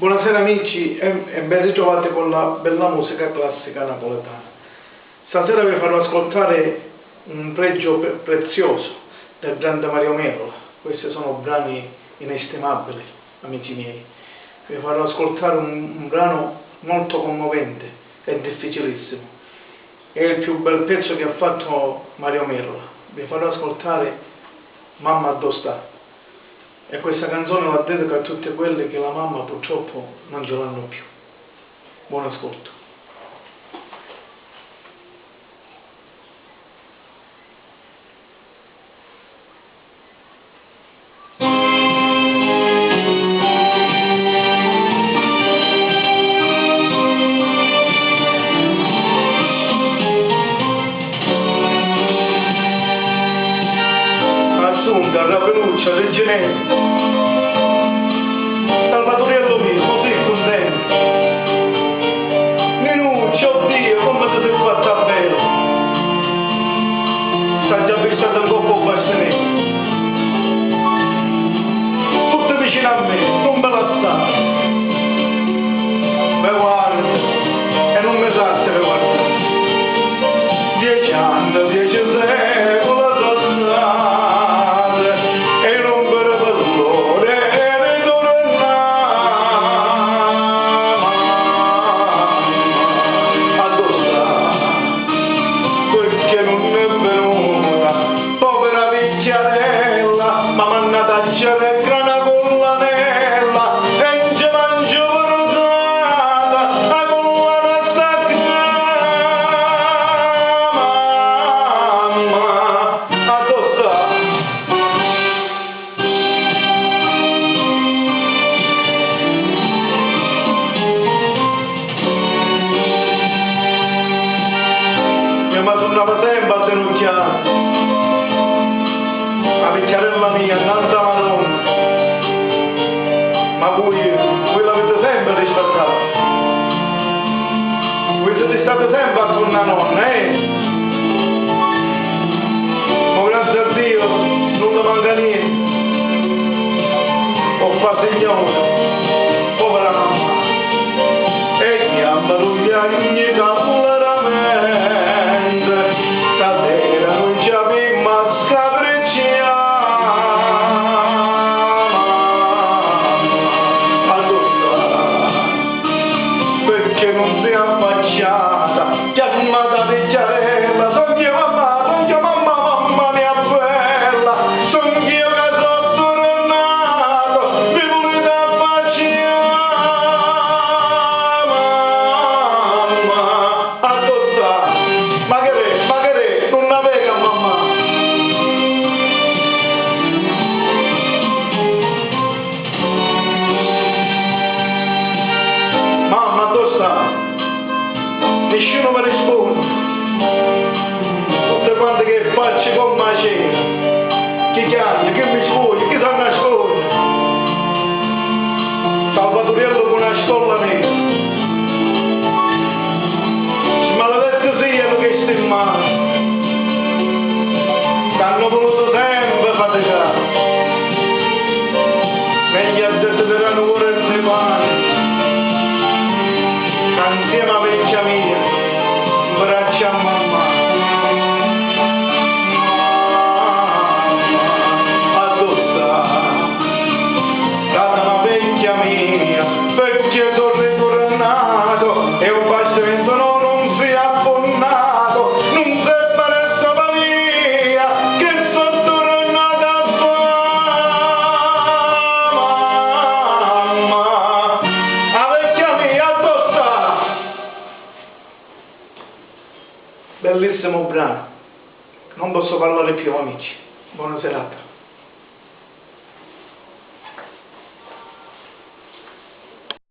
Buonasera amici e ben ritrovati con la bella musica classica napoletana. Stasera vi farò ascoltare un pregio prezioso del grande Mario Merola. Questi sono brani inestimabili, amici miei. Vi farò ascoltare un brano molto commovente e difficilissimo. È il più bel pezzo che ha fatto Mario Merola. Vi farò ascoltare Mamma Addosta. E questa canzone la dedico a tutte quelle che la mamma purtroppo non ce l'hanno più. Buon ascolto. Assunta la peluccia del Genese, Salvatoriello mio, così contento. Minuccio, oddio, come ti sei fatta bene. Sta già fissata un po' bastonetto. Tutte vicino a me, non me la sta. Me guarda, e non mi sa se mi guarda. 10 anni, 10 secoli, ma tornava sempre a denunciare la vecchiarella mia, Santa Madonna, ma voi l'avete sempre rispettato, voi siete state sempre a una nonna, ma grazie a Dio non mi manca niente, ho fatto signore, povera mamma, e chiamalo gli agni stasera non ci abbiamo a scapricciare. Allora, perché non sei affacciata, chiamata vecchiarella, sono io mamma, mamma mia bella, sono io che sono tornato, mi volete affacciare, mamma, addotta, ma che non aveva mamma. Mamma, dove sta? Nessuno mi risponde. Tutte quante che faccio con la cena, chi chiama, chi mi sfoglia, chi sa nasconde. Salvatoriello con una stolla nera. Maledetto siano che sta in mano, che hanno voluto sempre faticare. Meglio a te saranno cuore le mani, insieme a vecchia mia, braccia a mamma. Addotta, la vecchia mia, perché sono ritornato e un bastimento non si è affonnato, non si è perso via, che sono tornato a mamma. La vecchia mia, addotta. Bellissimo brano, non posso parlare più amici, buona serata.